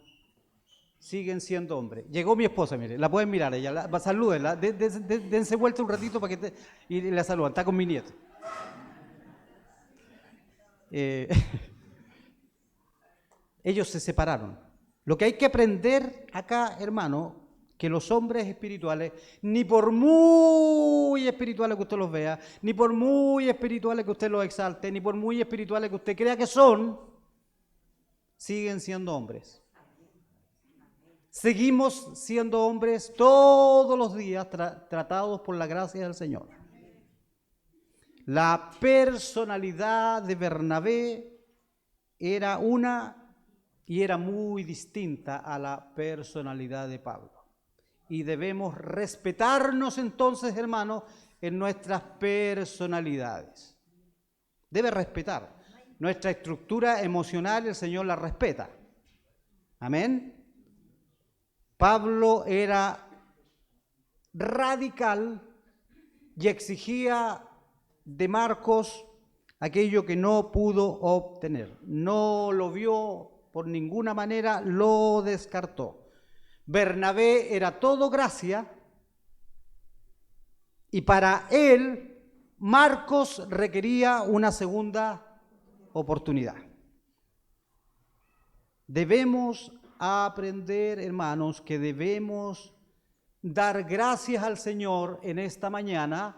siguen siendo hombres. Llegó mi esposa, mire, la pueden mirar, ella, salúdenla, dense vuelta un ratito para que y la saludan, está con mi nieto. Ellos se separaron. Lo que hay que aprender acá, hermano, que los hombres espirituales, ni por muy espirituales que usted los vea, ni por muy espirituales que usted los exalte, ni por muy espirituales que usted crea que son, siguen siendo hombres. Seguimos siendo hombres todos los días tratados por la gracia del Señor. La personalidad de Bernabé era una y era muy distinta a la personalidad de Pablo. Y debemos respetarnos entonces, hermanos, en nuestras personalidades. Debe respetar. Nuestra estructura emocional el Señor la respeta. Amén. Pablo era radical y exigía de Marcos aquello que no pudo obtener. No lo vio por ninguna manera, lo descartó. Bernabé era todo gracia y para él Marcos requería una segunda oportunidad. Debemos aprender, hermanos, que debemos dar gracias al Señor en esta mañana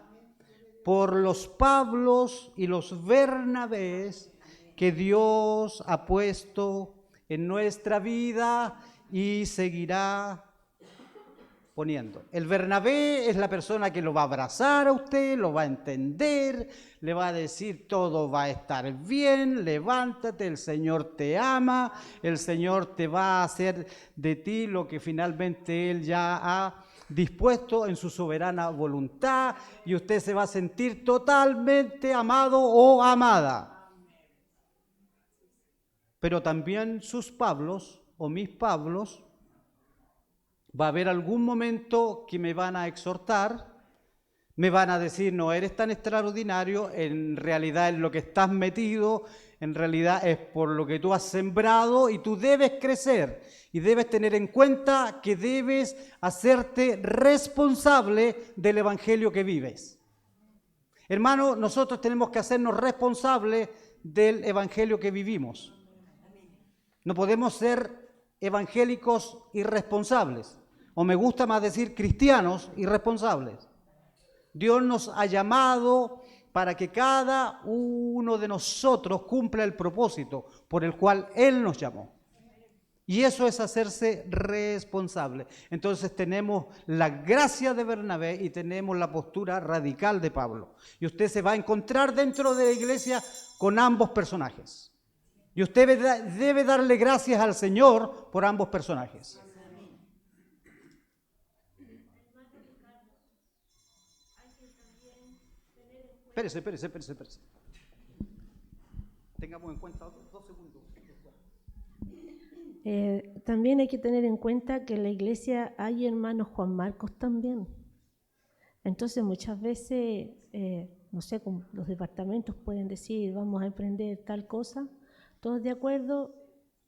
por los Pablos y los Bernabés que Dios ha puesto en nuestra vida y seguirá poniendo. El Bernabé es la persona que lo va a abrazar a usted, lo va a entender, le va a decir todo va a estar bien, levántate, el Señor te ama, el Señor te va a hacer de ti lo que finalmente Él ya ha dispuesto en su soberana voluntad y usted se va a sentir totalmente amado o amada. Pero también sus Pablos o mis Pablos, va a haber algún momento que me van a exhortar, me van a decir, no eres tan extraordinario, en realidad es lo que estás metido, en realidad es por lo que tú has sembrado y tú debes crecer y debes tener en cuenta que debes hacerte responsable del evangelio que vives. Hermano, nosotros tenemos que hacernos responsables del evangelio que vivimos. No podemos ser evangélicos irresponsables, o me gusta más decir cristianos irresponsables. Dios nos ha llamado para que cada uno de nosotros cumpla el propósito por el cual Él nos llamó. Y eso es hacerse responsable. Entonces tenemos la gracia de Bernabé y tenemos la postura radical de Pablo. Y usted se va a encontrar dentro de la iglesia con ambos personajes. Y usted debe darle gracias al Señor por ambos personajes. Espérese. Tengamos en cuenta 2 segundos. También hay que tener en cuenta que en la iglesia hay hermanos Juan Marcos también. Entonces muchas veces, no sé, como los departamentos pueden decir, vamos a emprender tal cosa, todos de acuerdo,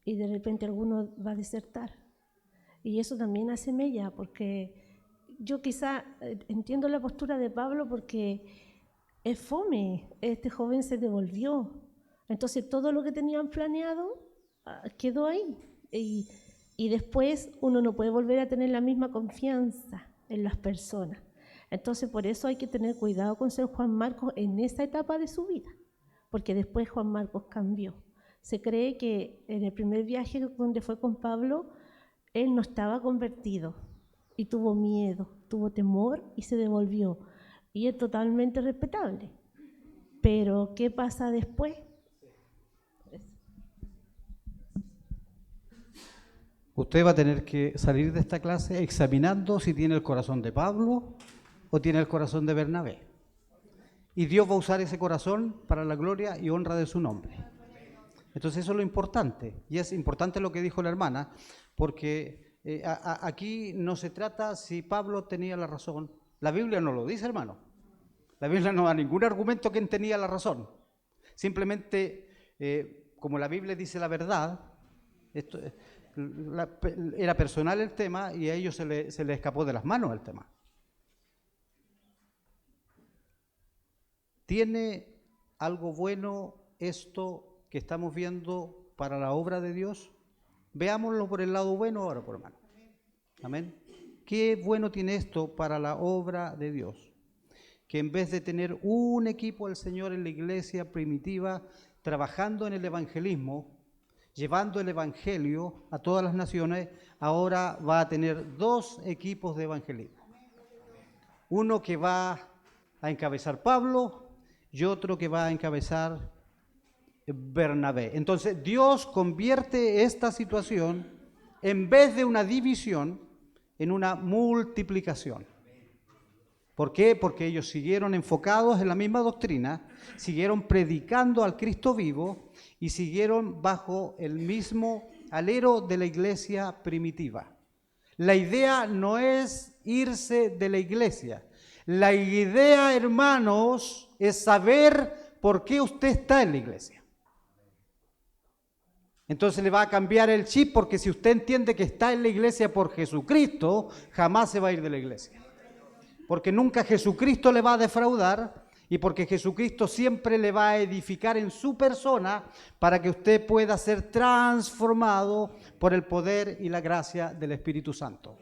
y de repente alguno va a desertar. Y eso también hace mella, porque yo quizá entiendo la postura de Pablo porque es fome, este joven se devolvió. Entonces todo lo que tenían planeado quedó ahí. Y después uno no puede volver a tener la misma confianza en las personas. Entonces por eso hay que tener cuidado con ser Juan Marcos en esa etapa de su vida, porque después Juan Marcos cambió. Se cree que en el primer viaje donde fue con Pablo, él no estaba convertido y tuvo miedo, tuvo temor y se devolvió. Y es totalmente respetable. Pero, ¿qué pasa después? Usted va a tener que salir de esta clase examinando si tiene el corazón de Pablo o tiene el corazón de Bernabé. Y Dios va a usar ese corazón para la gloria y honra de su nombre. Entonces eso es lo importante. Y es importante lo que dijo la hermana, porque aquí no se trata si Pablo tenía la razón. La Biblia no lo dice, hermano. La Biblia no da ningún argumento que él tenía la razón. Simplemente, como la Biblia dice la verdad, era personal el tema y a ellos se le escapó de las manos el tema. ¿Tiene algo bueno esto que estamos viendo para la obra de Dios? Veámoslo por el lado bueno ahora, por hermano. Amén. ¿Qué bueno tiene esto para la obra de Dios? Que en vez de tener un equipo del Señor en la iglesia primitiva, trabajando en el evangelismo, llevando el evangelio a todas las naciones, ahora va a tener 2 equipos de evangelismo. Uno que va a encabezar Pablo y otro que va a encabezar Bernabé. Entonces Dios convierte esta situación, en vez de una división, en una multiplicación. ¿Por qué? Porque ellos siguieron enfocados en la misma doctrina, siguieron predicando al Cristo vivo y siguieron bajo el mismo alero de la iglesia primitiva. La idea no es irse de la iglesia. La idea, hermanos, es saber por qué usted está en la iglesia. Entonces le va a cambiar el chip, porque si usted entiende que está en la iglesia por Jesucristo, jamás se va a ir de la iglesia. Porque nunca Jesucristo le va a defraudar y porque Jesucristo siempre le va a edificar en su persona para que usted pueda ser transformado por el poder y la gracia del Espíritu Santo.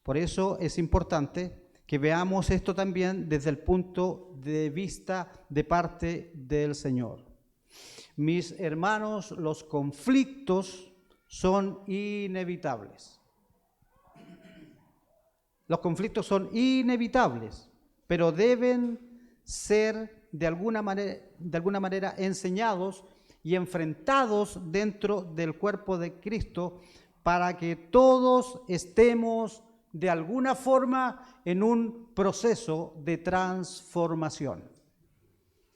Por eso es importante que veamos esto también desde el punto de vista de parte del Señor. Mis hermanos, los conflictos son inevitables. Los conflictos son inevitables, pero deben ser de alguna manera enseñados y enfrentados dentro del cuerpo de Cristo para que todos estemos de alguna forma en un proceso de transformación.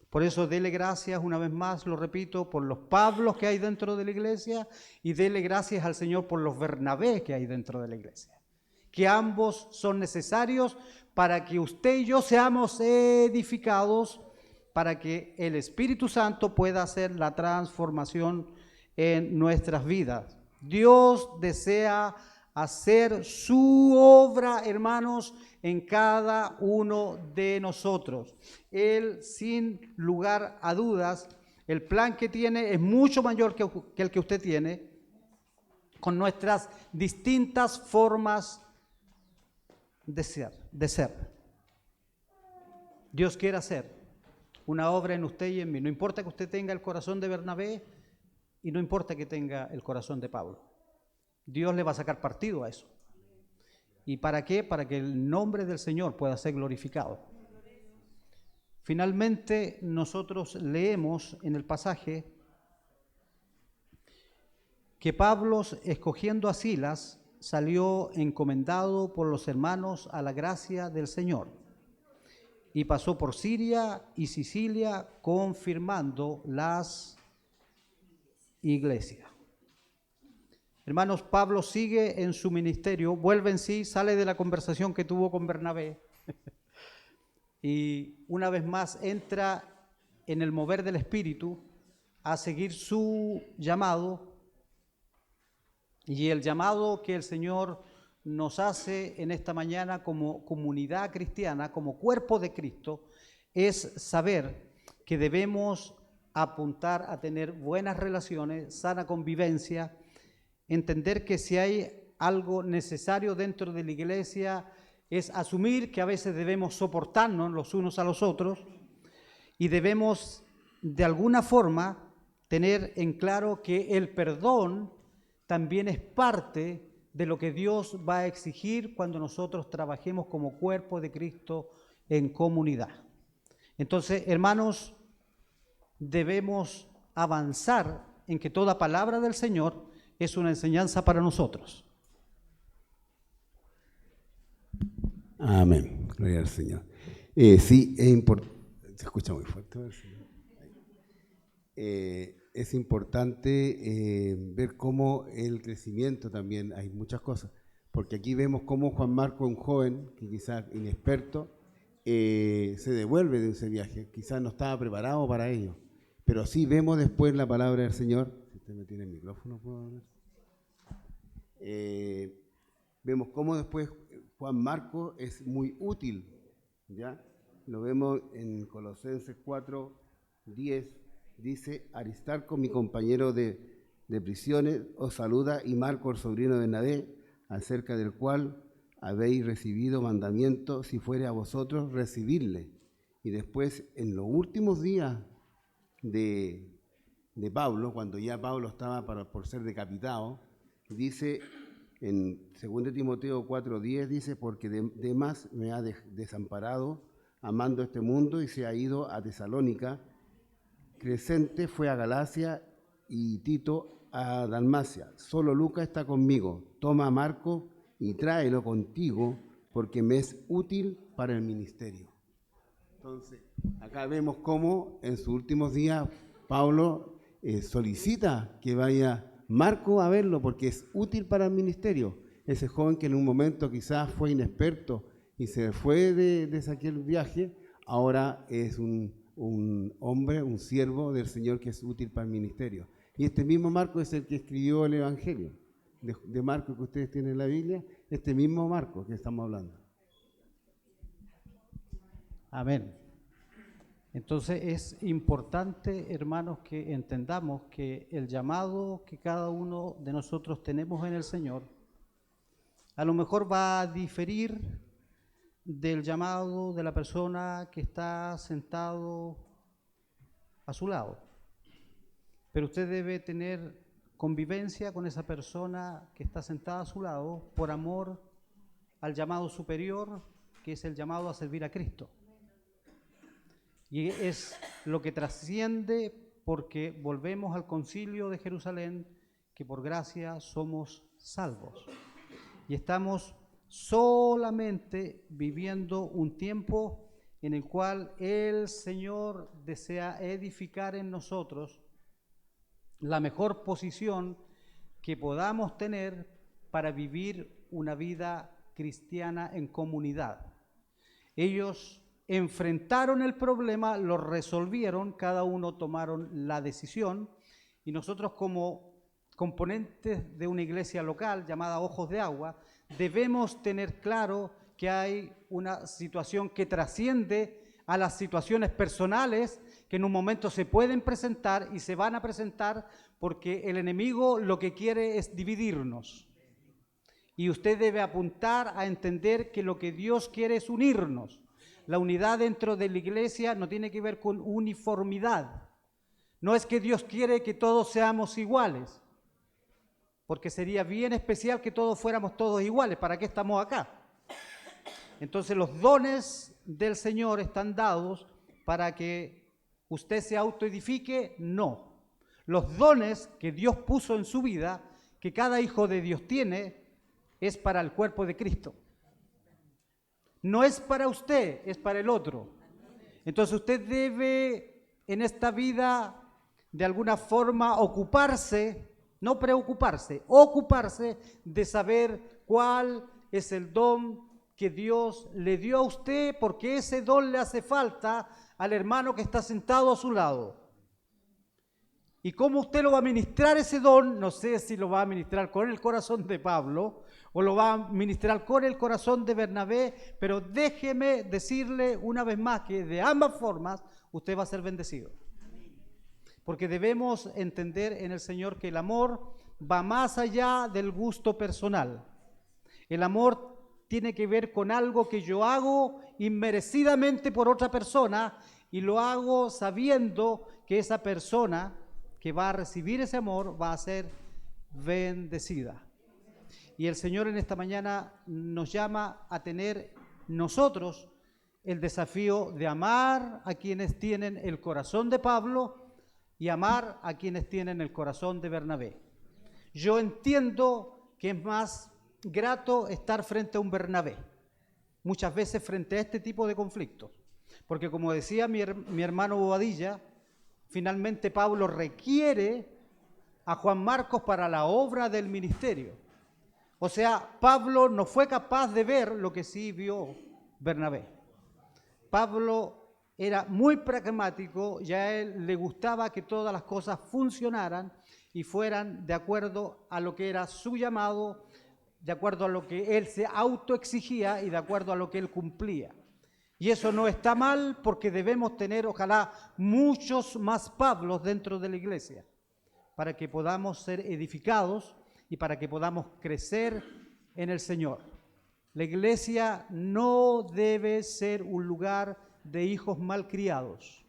Por eso dele gracias una vez más, lo repito, por los Pablos que hay dentro de la iglesia y dele gracias al Señor por los Bernabé que hay dentro de la iglesia. Que ambos son necesarios para que usted y yo seamos edificados, para que el Espíritu Santo pueda hacer la transformación en nuestras vidas. Dios desea hacer su obra, hermanos, en cada uno de nosotros. Él, sin lugar a dudas, el plan que tiene es mucho mayor que el que usted tiene, con nuestras distintas formas de ser. Dios quiere hacer una obra en usted y en mí. No importa que usted tenga el corazón de Bernabé y no importa que tenga el corazón de Pablo. Dios le va a sacar partido a eso. ¿Y para qué? Para que el nombre del Señor pueda ser glorificado. Finalmente, nosotros leemos en el pasaje que Pablo, escogiendo a Silas, salió encomendado por los hermanos a la gracia del Señor y pasó por Siria y Sicilia confirmando las iglesias. Hermanos, Pablo sigue en su ministerio, vuelve en sí, sale de la conversación que tuvo con Bernabé y una vez más entra en el mover del Espíritu a seguir su llamado. Y el llamado que el Señor nos hace en esta mañana como comunidad cristiana, como cuerpo de Cristo, es saber que debemos apuntar a tener buenas relaciones, sana convivencia, entender que si hay algo necesario dentro de la iglesia es asumir que a veces debemos soportarnos los unos a los otros y debemos de alguna forma tener en claro que el perdón también es parte de lo que Dios va a exigir cuando nosotros trabajemos como cuerpo de Cristo en comunidad. Entonces, hermanos, debemos avanzar en que toda palabra del Señor es una enseñanza para nosotros. Amén. Gloria al Señor. Sí, es importante. Se escucha muy fuerte. Es importante ver cómo el crecimiento también, hay muchas cosas, porque aquí vemos cómo Juan Marco, un joven que quizás inexperto, se devuelve de ese viaje, quizás no estaba preparado para ello, pero sí vemos después la palabra del Señor. Si usted me tiene el micrófono, ¿puedo hablar? vemos cómo después Juan Marcos es muy útil, ¿ya? Lo vemos en Colosenses 4:10, dice: Aristarco, mi compañero de prisiones, os saluda, y Marco, el sobrino de Bernabé, acerca del cual habéis recibido mandamiento, si fuere a vosotros, recibirle. Y después, en los últimos días de Pablo, cuando ya Pablo estaba por ser decapitado, dice en 2 Timoteo 4:10, dice: porque Demas me ha desamparado, amando este mundo, y se ha ido a Tesalónica. Crescente fue a Galacia y Tito a Dalmacia. Solo Lucas está conmigo. Toma a Marco y tráelo contigo, porque me es útil para el ministerio. Entonces, acá vemos cómo en sus últimos días Pablo solicita que vaya Marco a verlo, porque es útil para el ministerio. Ese joven que en un momento quizás fue inexperto y se fue de aquel viaje, ahora es un hombre, un siervo del Señor que es útil para el ministerio. Y este mismo Marco es el que escribió el Evangelio de Marco que ustedes tienen en la Biblia, este mismo Marco que estamos hablando. Amén. Entonces es importante, hermanos, que entendamos que el llamado que cada uno de nosotros tenemos en el Señor a lo mejor va a diferir del llamado de la persona que está sentado a su lado. Pero usted debe tener convivencia con esa persona que está sentada a su lado por amor al llamado superior, que es el llamado a servir a Cristo. Y es lo que trasciende, porque volvemos al Concilio de Jerusalén, que por gracia somos salvos. Y estamos solamente viviendo un tiempo en el cual el Señor desea edificar en nosotros la mejor posición que podamos tener para vivir una vida cristiana en comunidad. Ellos enfrentaron el problema, lo resolvieron, cada uno tomaron la decisión, y nosotros como componentes de una iglesia local llamada Ojos de Agua, debemos tener claro que hay una situación que trasciende a las situaciones personales que en un momento se pueden presentar y se van a presentar, porque el enemigo lo que quiere es dividirnos. Y usted debe apuntar a entender que lo que Dios quiere es unirnos. La unidad dentro de la iglesia no tiene que ver con uniformidad. No es que Dios quiere que todos seamos iguales, porque sería bien especial que todos fuéramos todos iguales. ¿Para qué estamos acá? Entonces los dones del Señor están dados para que usted se autoedifique. No. Los dones que Dios puso en su vida, que cada hijo de Dios tiene, es para el cuerpo de Cristo. No es para usted, es para el otro. Entonces usted debe en esta vida de alguna forma ocuparse, no preocuparse, ocuparse de saber cuál es el don que Dios le dio a usted, porque ese don le hace falta al hermano que está sentado a su lado. Y cómo usted lo va a ministrar ese don, no sé si lo va a ministrar con el corazón de Pablo o lo va a ministrar con el corazón de Bernabé, pero déjeme decirle una vez más que de ambas formas usted va a ser bendecido. Porque debemos entender en el Señor que el amor va más allá del gusto personal. El amor tiene que ver con algo que yo hago inmerecidamente por otra persona, y lo hago sabiendo que esa persona que va a recibir ese amor va a ser bendecida. Y el Señor en esta mañana nos llama a tener nosotros el desafío de amar a quienes tienen el corazón de Pablo y amar a quienes tienen el corazón de Bernabé. Yo entiendo que es más grato estar frente a un Bernabé, muchas veces frente a este tipo de conflictos, porque como decía mi hermano Bobadilla, finalmente Pablo requiere a Juan Marcos para la obra del ministerio. O sea, Pablo no fue capaz de ver lo que sí vio Bernabé. Pablo era muy pragmático y a él le gustaba que todas las cosas funcionaran y fueran de acuerdo a lo que era su llamado, de acuerdo a lo que él se autoexigía y de acuerdo a lo que él cumplía. Y eso no está mal porque debemos tener, ojalá, muchos más Pablos dentro de la iglesia para que podamos ser edificados y para que podamos crecer en el Señor. La iglesia no debe ser un lugar de hijos malcriados.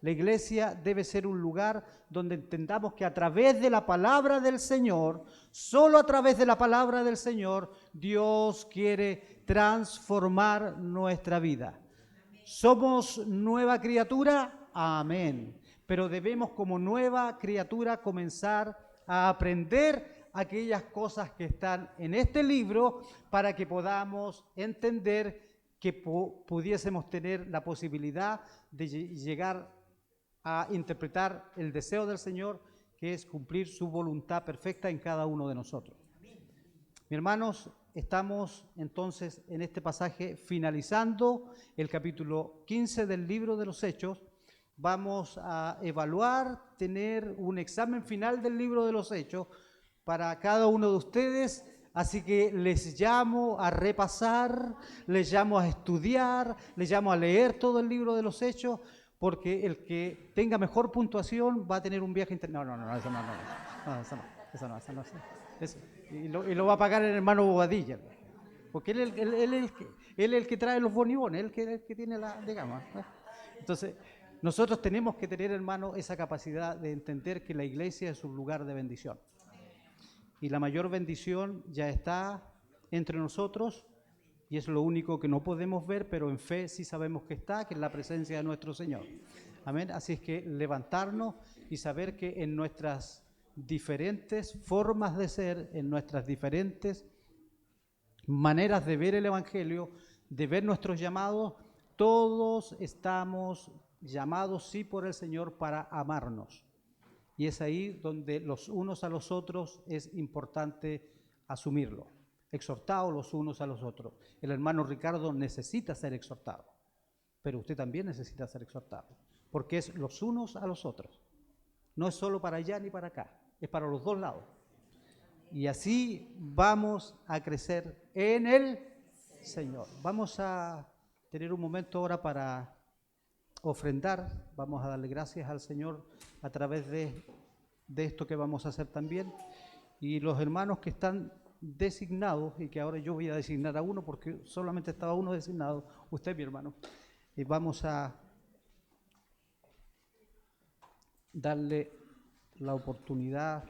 La iglesia debe ser un lugar donde entendamos que a través de la palabra del Señor, solo a través de la palabra del Señor, Dios quiere transformar nuestra vida. ¿Somos nueva criatura? Amén. Pero debemos como nueva criatura comenzar a aprender aquellas cosas que están en este libro para que podamos entender que pudiésemos tener la posibilidad de llegar a interpretar el deseo del Señor, que es cumplir su voluntad perfecta en cada uno de nosotros. Mis hermanos, estamos entonces en este pasaje finalizando el capítulo 15 del libro de los Hechos. Vamos a evaluar, tener un examen final del libro de los Hechos para cada uno de ustedes, así que les llamo a repasar, les llamo a estudiar, les llamo a leer todo el libro de los Hechos, porque el que tenga mejor puntuación va a tener un viaje internacional. No, eso no. Y lo va a pagar el hermano Bobadilla, porque él es el que trae los bonibones, él es el que tiene la, digamos. Entonces, nosotros tenemos que tener, hermano, esa capacidad de entender que la iglesia es un lugar de bendición. Y la mayor bendición ya está entre nosotros, y es lo único que no podemos ver, pero en fe sí sabemos que está, que es la presencia de nuestro Señor. Amén. Así es que levantarnos y saber que en nuestras diferentes formas de ser, en nuestras diferentes maneras de ver el Evangelio, de ver nuestros llamados, todos estamos llamados, sí, por el Señor para amarnos. Y es ahí donde los unos a los otros es importante asumirlo. Exhortados los unos a los otros. El hermano Ricardo necesita ser exhortado, pero usted también necesita ser exhortado, porque es los unos a los otros. No es solo para allá ni para acá, es para los dos lados. Y así vamos a crecer en el Señor. Vamos a tener un momento ahora para ofrendar, vamos a darle gracias al Señor a través de esto que vamos a hacer también. Y los hermanos que están designados, y que ahora yo voy a designar a uno porque solamente estaba uno designado, usted, mi hermano, y vamos a darle la oportunidad.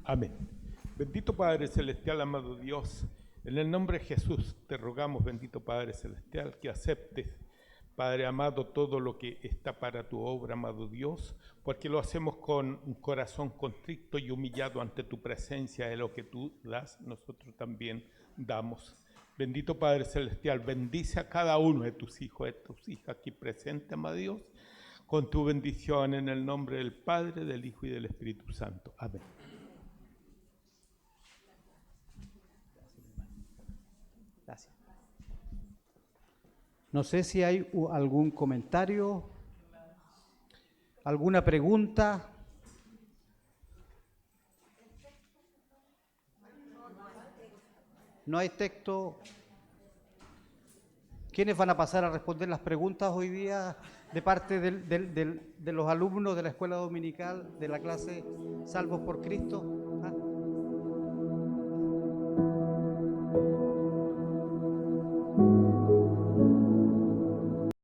Amén. Bendito Padre Celestial, amado Dios, en el nombre de Jesús te rogamos, bendito Padre Celestial, que aceptes, Padre amado, todo lo que está para tu obra, amado Dios, porque lo hacemos con un corazón contrito y humillado ante tu presencia, de lo que tú das, nosotros también damos. Bendito Padre Celestial, bendice a cada uno de tus hijos, de tus hijas aquí presentes, amado Dios, con tu bendición en el nombre del Padre, del Hijo y del Espíritu Santo. Amén. Gracias. No sé si hay algún comentario, alguna pregunta. No hay texto. ¿Quiénes van a pasar a responder las preguntas hoy día de parte de los alumnos de la escuela dominical de la clase Salvos por Cristo?